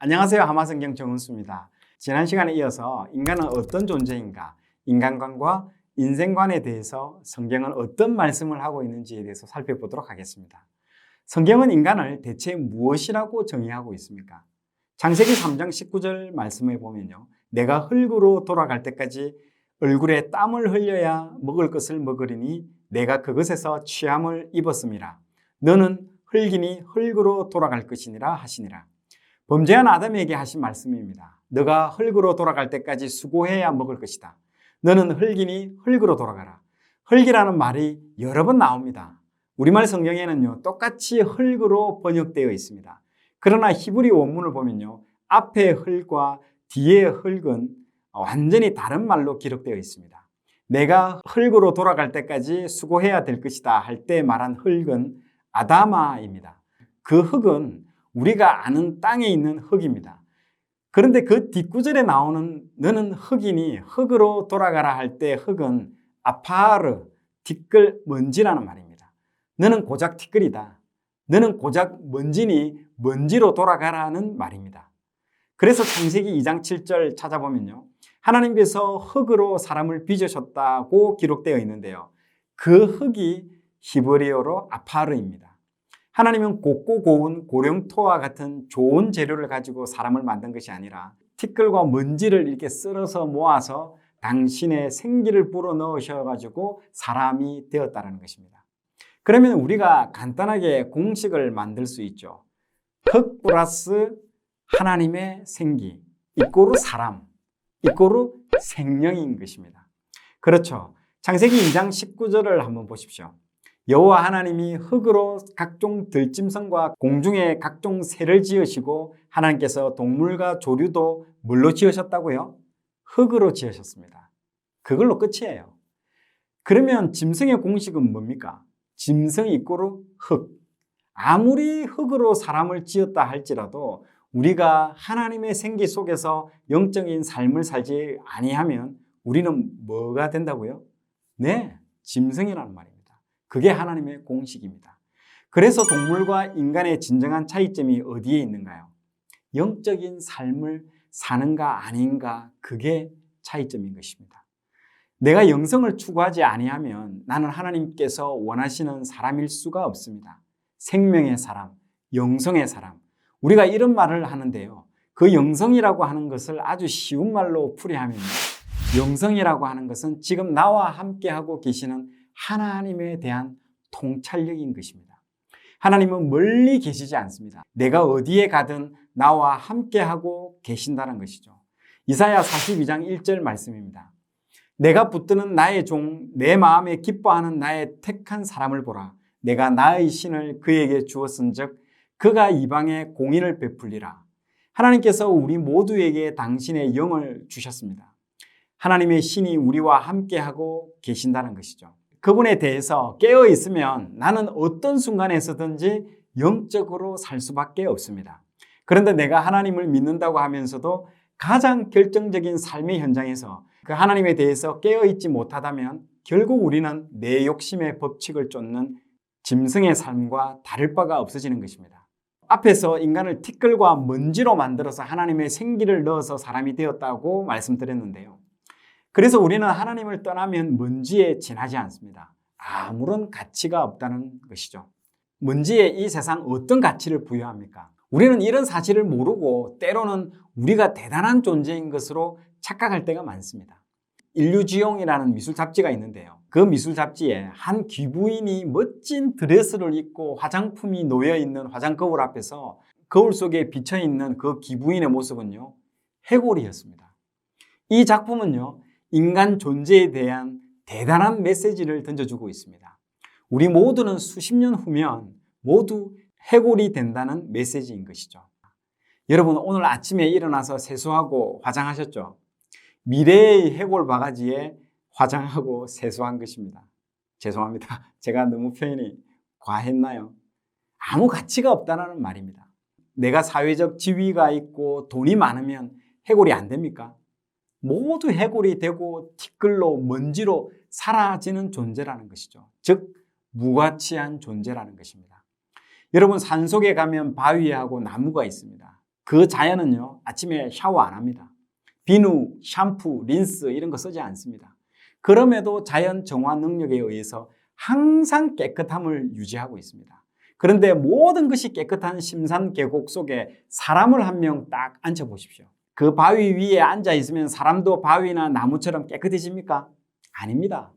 안녕하세요. 하마성경 정은수입니다. 지난 시간에 이어서 인간은 어떤 존재인가, 인간관과 인생관에 대해서 성경은 어떤 말씀을 하고 있는지에 대해서 살펴보도록 하겠습니다. 성경은 인간을 대체 무엇이라고 정의하고 있습니까? 창세기 3장 19절 말씀에 보면요, 내가 흙으로 돌아갈 때까지 얼굴에 땀을 흘려야 먹을 것을 먹으리니 내가 그것에서 취함을 입었음이라. 너는 흙이니 흙으로 돌아갈 것이니라 하시니라. 범죄한 아담에게 하신 말씀입니다. 너가 흙으로 돌아갈 때까지 수고해야 먹을 것이다. 너는 흙이니 흙으로 돌아가라. 흙이라는 말이 여러 번 나옵니다. 우리말 성경에는요, 똑같이 흙으로 번역되어 있습니다. 그러나 히브리 원문을 보면요, 앞에 흙과 뒤에 흙은 완전히 다른 말로 기록되어 있습니다. 내가 흙으로 돌아갈 때까지 수고해야 될 것이다 할 때 말한 흙은 아다마입니다. 그 흙은 우리가 아는 땅에 있는 흙입니다. 그런데 그 뒷구절에 나오는 너는 흙이니 흙으로 돌아가라 할 때 흙은 아파르, 티끌, 먼지라는 말입니다. 너는 고작 티끌이다. 너는 고작 먼지니 먼지로 돌아가라는 말입니다. 그래서 창세기 2장 7절 찾아보면요, 하나님께서 흙으로 사람을 빚으셨다고 기록되어 있는데요, 그 흙이 히브리어로 아파르입니다. 하나님은 곱고 고운 고령토와 같은 좋은 재료를 가지고 사람을 만든 것이 아니라 티끌과 먼지를 이렇게 썰어서 모아서 당신의 생기를 불어넣으셔가지고 사람이 되었다는 것입니다. 그러면 우리가 간단하게 공식을 만들 수 있죠. 흙 플러스 하나님의 생기 이꼬르 사람 이꼬르 생명인 것입니다. 그렇죠. 창세기 2장 19절을 한번 보십시오. 여호와 하나님이 흙으로 각종 들짐승과 공중의 각종 새를 지으시고 하나님께서 동물과 조류도 뭘로 지으셨다고요? 흙으로 지으셨습니다. 그걸로 끝이에요. 그러면 짐승의 공식은 뭡니까? 짐승 이꼬르 흙. 아무리 흙으로 사람을 지었다 할지라도 우리가 하나님의 생기 속에서 영적인 삶을 살지 아니하면 우리는 뭐가 된다고요? 네, 짐승이라는 말입니다. 그게 하나님의 공식입니다. 그래서 동물과 인간의 진정한 차이점이 어디에 있는가요? 영적인 삶을 사는가 아닌가, 그게 차이점인 것입니다. 내가 영성을 추구하지 아니하면 나는 하나님께서 원하시는 사람일 수가 없습니다. 생명의 사람, 영성의 사람. 우리가 이런 말을 하는데요, 그 영성이라고 하는 것을 아주 쉬운 말로 풀이하면 영성이라고 하는 것은 지금 나와 함께하고 계시는 하나님에 대한 통찰력인 것입니다. 하나님은 멀리 계시지 않습니다. 내가 어디에 가든 나와 함께하고 계신다는 것이죠. 이사야 42장 1절 말씀입니다. 내가 붙드는 나의 종, 내 마음에 기뻐하는 나의 택한 사람을 보라. 내가 나의 신을 그에게 주었은즉 그가 이방에 공의를 베풀리라. 하나님께서 우리 모두에게 당신의 영을 주셨습니다. 하나님의 신이 우리와 함께하고 계신다는 것이죠. 그분에 대해서 깨어 있으면 나는 어떤 순간에서든지 영적으로 살 수밖에 없습니다. 그런데 내가 하나님을 믿는다고 하면서도 가장 결정적인 삶의 현장에서 그 하나님에 대해서 깨어 있지 못하다면 결국 우리는 내 욕심의 법칙을 쫓는 짐승의 삶과 다를 바가 없어지는 것입니다. 앞에서 인간을 티끌과 먼지로 만들어서 하나님의 생기를 넣어서 사람이 되었다고 말씀드렸는데요. 그래서 우리는 하나님을 떠나면 먼지에 지나지 않습니다. 아무런 가치가 없다는 것이죠. 먼지에 이 세상 어떤 가치를 부여합니까? 우리는 이런 사실을 모르고 때로는 우리가 대단한 존재인 것으로 착각할 때가 많습니다. 인류지용이라는 미술 잡지가 있는데요, 그 미술 잡지에 한 귀부인이 멋진 드레스를 입고 화장품이 놓여있는 화장 거울 앞에서 거울 속에 비쳐있는 그 귀부인의 모습은요, 해골이었습니다. 이 작품은요, 인간 존재에 대한 대단한 메시지를 던져주고 있습니다. 우리 모두는 수십 년 후면 모두 해골이 된다는 메시지인 것이죠. 여러분, 오늘 아침에 일어나서 세수하고 화장하셨죠? 미래의 해골 바가지에 화장하고 세수한 것입니다. 죄송합니다. 제가 너무 표현이 과했나요? 아무 가치가 없다는 말입니다. 내가 사회적 지위가 있고 돈이 많으면 해골이 안 됩니까? 모두 해골이 되고 티끌로 먼지로 사라지는 존재라는 것이죠. 즉 무가치한 존재라는 것입니다. 여러분, 산속에 가면 바위하고 나무가 있습니다. 그 자연은요, 아침에 샤워 안 합니다. 비누, 샴푸, 린스 이런 거 쓰지 않습니다. 그럼에도 자연 정화 능력에 의해서 항상 깨끗함을 유지하고 있습니다. 그런데 모든 것이 깨끗한 심산 계곡 속에 사람을 한 명 딱 앉혀 보십시오. 그 바위 위에 앉아 있으면 사람도 바위나 나무처럼 깨끗해집니까? 아닙니다.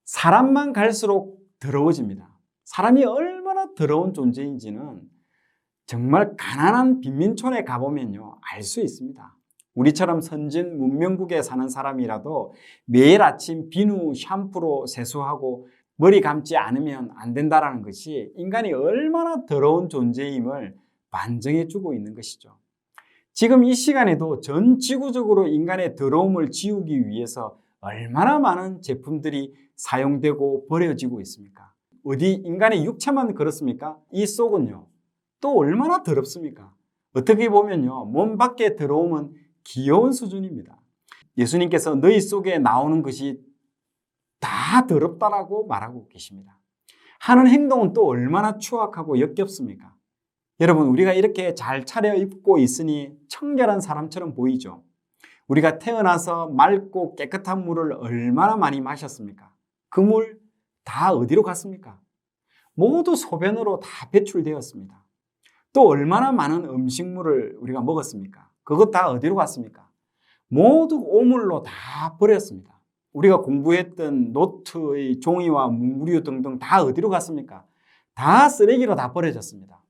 사람만 갈수록 더러워집니다. 사람이 얼마나 더러운 존재인지는 정말 가난한 빈민촌에 가보면요, 알 수 있습니다. 우리처럼 선진 문명국에 사는 사람이라도 매일 아침 비누, 샴푸로 세수하고 머리 감지 않으면 안 된다는 것이 인간이 얼마나 더러운 존재임을 반증해주고 있는 것이죠. 지금 이 시간에도 전 지구적으로 인간의 더러움을 지우기 위해서 얼마나 많은 제품들이 사용되고 버려지고 있습니까? 어디 인간의 육체만 그렇습니까? 이 속은요, 또 얼마나 더럽습니까? 어떻게 보면요, 몸 밖의 더러움은 귀여운 수준입니다. 예수님께서 너희 속에 나오는 것이 다 더럽다라고 말하고 계십니다. 하는 행동은 또 얼마나 추악하고 역겹습니까? 여러분, 우리가 이렇게 잘 차려입고 있으니 청결한 사람처럼 보이죠? 우리가 태어나서 맑고 깨끗한 물을 얼마나 많이 마셨습니까? 그 물 다 어디로 갔습니까? 모두 소변으로 다 배출되었습니다. 또 얼마나 많은 음식물을 우리가 먹었습니까? 그것 다 어디로 갔습니까? 모두 오물로 다 버렸습니다. 우리가 공부했던 노트의 종이와 문구류 등등 다 어디로 갔습니까? 다 쓰레기로 다 버려졌습니다.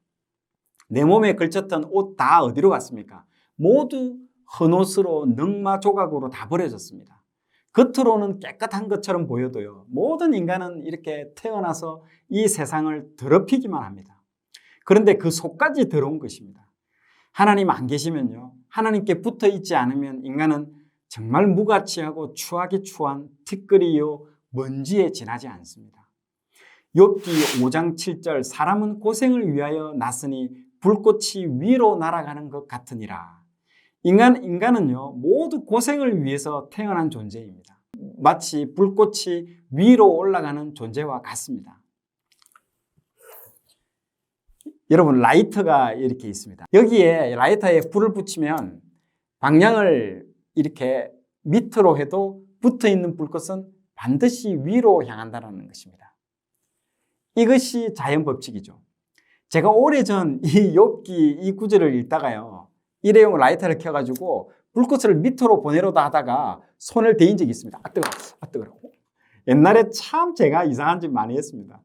내 몸에 걸쳤던 옷 다 어디로 갔습니까? 모두 헌옷으로 능마 조각으로 다 버려졌습니다. 겉으로는 깨끗한 것처럼 보여도요, 모든 인간은 이렇게 태어나서 이 세상을 더럽히기만 합니다. 그런데 그 속까지 더러운 것입니다. 하나님 안 계시면요, 하나님께 붙어 있지 않으면 인간은 정말 무가치하고 추하기 추한 티끌이요 먼지에 지나지 않습니다. 욥기 5장 7절 사람은 고생을 위하여 났으니 불꽃이 위로 날아가는 것 같으니라. 인간은요, 모두 고생을 위해서 태어난 존재입니다. 마치 불꽃이 위로 올라가는 존재와 같습니다. 여러분, 라이터가 이렇게 있습니다. 여기에 라이터에 불을 붙이면 방향을 이렇게 밑으로 해도 붙어 있는 불꽃은 반드시 위로 향한다는 것입니다. 이것이 자연 법칙이죠. 제가 오래전 이 욥기 이 구절을 읽다가요, 일회용 라이터를 켜가지고 불꽃을 밑으로 보내려다 하다가 손을 대인 적이 있습니다. 뜨거워. 옛날에 참 제가 이상한 짓 많이 했습니다.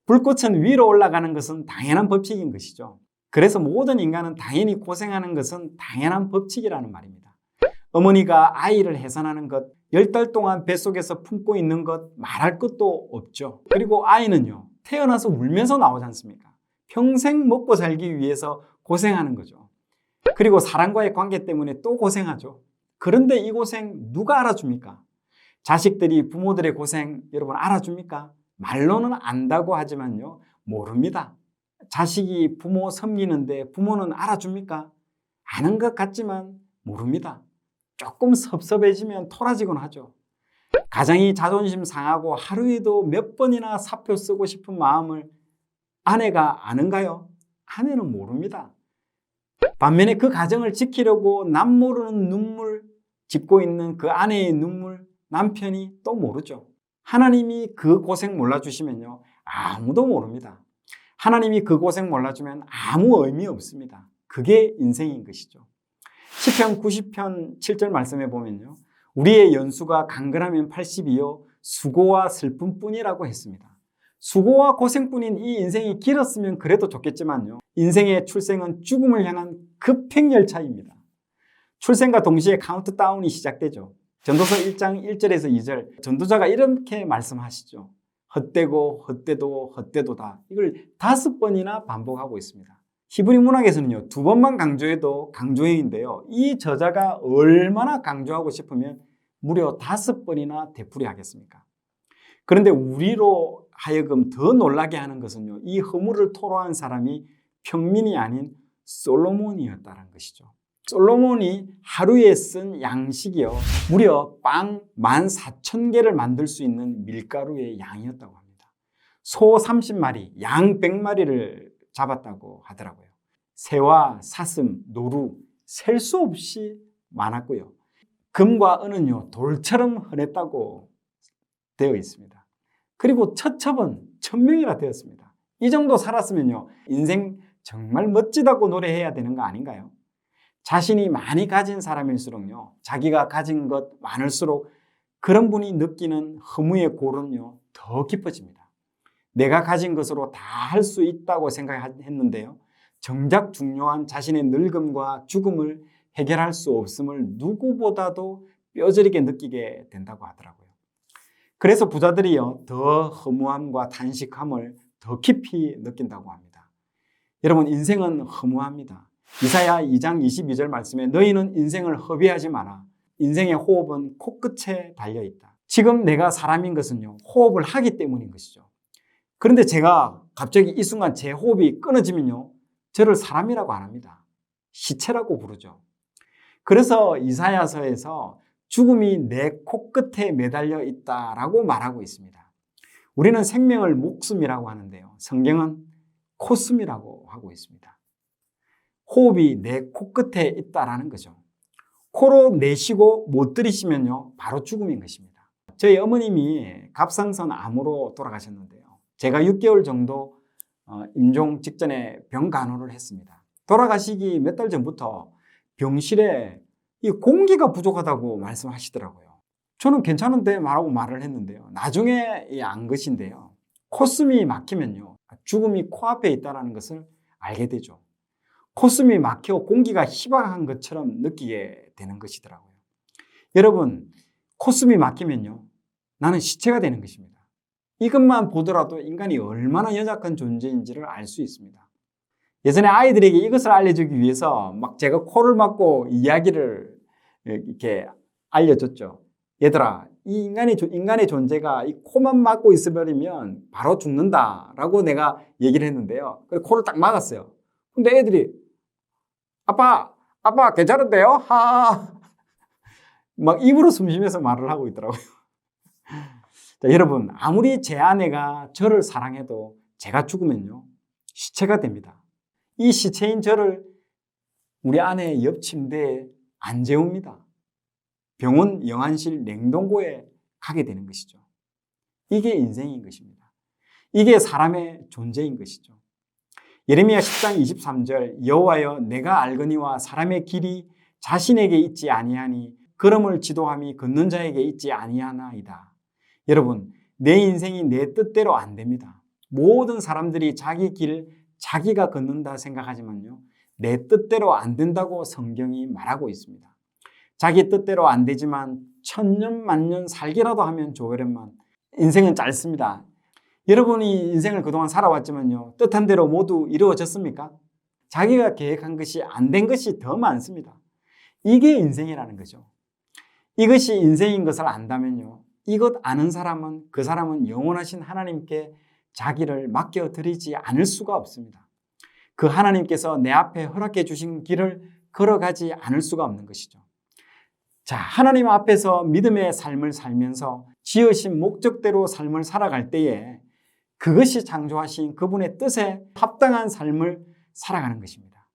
불꽃은 위로 올라가는 것은 당연한 법칙인 것이죠. 그래서 모든 인간은 당연히 고생하는 것은 당연한 법칙이라는 말입니다. 어머니가 아이를 해산하는 것, 10달 동안 뱃속에서 품고 있는 것 말할 것도 없죠. 그리고 아이는요, 태어나서 울면서 나오지 않습니까? 평생 먹고 살기 위해서 고생하는 거죠. 그리고 사람과의 관계 때문에 또 고생하죠. 그런데 이 고생 누가 알아줍니까? 자식들이 부모들의 고생 여러분 알아줍니까? 말로는 안다고 하지만요, 모릅니다. 자식이 부모 섬기는데 부모는 알아줍니까? 아는 것 같지만 모릅니다. 조금 섭섭해지면 토라지곤 하죠. 가장이 자존심 상하고 하루에도 몇 번이나 사표 쓰고 싶은 마음을 아내가 아는가요? 아내는 모릅니다. 반면에 그 가정을 지키려고 남 모르는 눈물 짓고 있는 그 아내의 눈물 남편이 또 모르죠. 하나님이 그 고생 몰라주시면요, 아무도 모릅니다. 하나님이 그 고생 몰라주면 아무 의미 없습니다. 그게 인생인 것이죠. 시편 90편 7절 말씀에 보면요, 우리의 연수가 강건하면 80이요 수고와 슬픔뿐이라고 했습니다. 수고와 고생뿐인 이 인생이 길었으면 그래도 좋겠지만요, 인생의 출생은 죽음을 향한 급행열차입니다. 출생과 동시에 카운트다운이 시작되죠. 전도서 1장 1절에서 2절 전도자가 이렇게 말씀하시죠. 헛되고 헛되도 헛되도다. 이걸 5번이나 반복하고 있습니다. 히브리 문학에서는요, 2번만 강조해도 강조형인데요, 이 저자가 얼마나 강조하고 싶으면 무려 5번이나 되풀이하겠습니까? 그런데 우리로 하여금 더 놀라게 하는 것은요, 이 허물을 토로한 사람이 평민이 아닌 솔로몬이었다는 것이죠. 솔로몬이 하루에 쓴 양식이요, 무려 빵 14,000개를 만들 수 있는 밀가루의 양이었다고 합니다. 소 30마리, 양 100마리를 잡았다고 하더라고요. 새와 사슴, 노루 셀 수 없이 많았고요. 금과 은은요 돌처럼 흔했다고 되어 있습니다. 그리고 처첩은 1000명이나 되었습니다. 이 정도 살았으면요 인생 정말 멋지다고 노래해야 되는 거 아닌가요? 자신이 많이 가진 사람일수록요 자기가 가진 것 많을수록 그런 분이 느끼는 허무의 골은요 더 깊어집니다. 내가 가진 것으로 다 할 수 있다고 생각했는데요 정작 중요한 자신의 늙음과 죽음을 해결할 수 없음을 누구보다도 뼈저리게 느끼게 된다고 하더라고요. 그래서 부자들이요 더 허무함과 탄식함을 더 깊이 느낀다고 합니다. 여러분 인생은 허무합니다. 이사야 2장 22절 말씀에 너희는 인생을 허비하지 마라. 인생의 호흡은 코끝에 달려있다. 지금 내가 사람인 것은요 호흡을 하기 때문인 것이죠. 그런데 제가 갑자기 이 순간 제 호흡이 끊어지면요 저를 사람이라고 안 합니다. 시체라고 부르죠. 그래서 이사야서에서 죽음이 내 코끝에 매달려 있다라고 말하고 있습니다. 우리는 생명을 목숨이라고 하는데요 성경은 코숨이라고 하고 있습니다. 호흡이 내 코끝에 있다라는 거죠. 코로 내쉬고 못 들이쉬면요 바로 죽음인 것입니다. 저희 어머님이 갑상선 암으로 돌아가셨는데요 제가 6개월 정도 임종 직전에 병간호를 했습니다. 돌아가시기 몇 달 전부터 병실에 이 공기가 부족하다고 말씀하시더라고요. 저는 괜찮은데 말하고 말을 했는데요 나중에 안 것인데요 콧숨이 막히면요 죽음이 코앞에 있다는 것을 알게 되죠. 콧숨이 막혀 공기가 희박한 것처럼 느끼게 되는 것이더라고요. 여러분 콧숨이 막히면요 나는 시체가 되는 것입니다. 이것만 보더라도 인간이 얼마나 연약한 존재인지를 알 수 있습니다. 예전에 아이들에게 이것을 알려주기 위해서 막 제가 코를 막고 이야기를 이렇게 알려줬죠. 얘들아, 이 인간의 존재가 이 코만 막고 있어버리면 바로 죽는다라고 내가 얘기를 했는데요. 그래서 코를 딱 막았어요. 근데 애들이 아빠 괜찮은데요? 막 입으로 숨 쉬면서 말을 하고 있더라고요. 자, 여러분 아무리 제 아내가 저를 사랑해도 제가 죽으면요 시체가 됩니다. 이 시체인 저를 우리 아내의 옆 침대에 안 재웁니다. 병원 영안실 냉동고에 가게 되는 것이죠. 이게 인생인 것입니다. 이게 사람의 존재인 것이죠. 예레미야 10장 23절 여호와여 내가 알거니와 사람의 길이 자신에게 있지 아니하니 걸음을 지도함이 걷는 자에게 있지 아니하나이다. 여러분 내 인생이 내 뜻대로 안 됩니다. 모든 사람들이 자기 길 자기가 걷는다 생각하지만요 내 뜻대로 안 된다고 성경이 말하고 있습니다. 자기 뜻대로 안 되지만 천년 만년 살기라도 하면 좋으련만 인생은 짧습니다. 여러분이 인생을 그동안 살아왔지만요 뜻한 대로 모두 이루어졌습니까? 자기가 계획한 것이 안 된 것이 더 많습니다. 이게 인생이라는 거죠. 이것이 인생인 것을 안다면요 이것 아는 사람은 그 사람은 영원하신 하나님께 자기를 맡겨드리지 않을 수가 없습니다. 그 하나님께서 내 앞에 허락해 주신 길을 걸어가지 않을 수가 없는 것이죠. 자, 하나님 앞에서 믿음의 삶을 살면서 지으신 목적대로 삶을 살아갈 때에 그것이 창조하신 그분의 뜻에 합당한 삶을 살아가는 것입니다.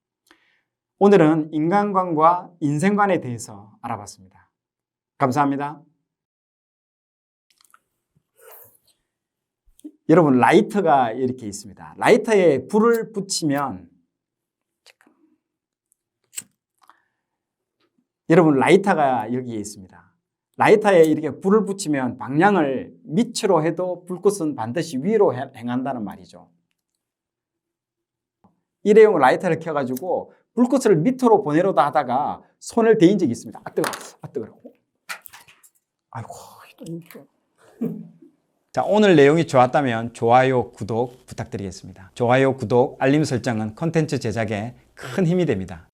오늘은 인간관과 인생관에 대해서 알아봤습니다. 감사합니다. 여러분 라이터가 이렇게 있습니다. 라이터에 불을 붙이면 여러분 라이터가 여기에 있습니다. 라이터에 이렇게 불을 붙이면 방향을 밑으로 해도 불꽃은 반드시 위로 행한다는 말이죠. 일회용 라이터를 켜가지고 불꽃을 밑으로 보내려다 하다가 손을 대인 적이 있습니다. 뜨거워. 아이고 자, 오늘 내용이 좋았다면 좋아요, 구독 부탁드리겠습니다. 좋아요, 구독, 알림 설정은 콘텐츠 제작에 큰 힘이 됩니다.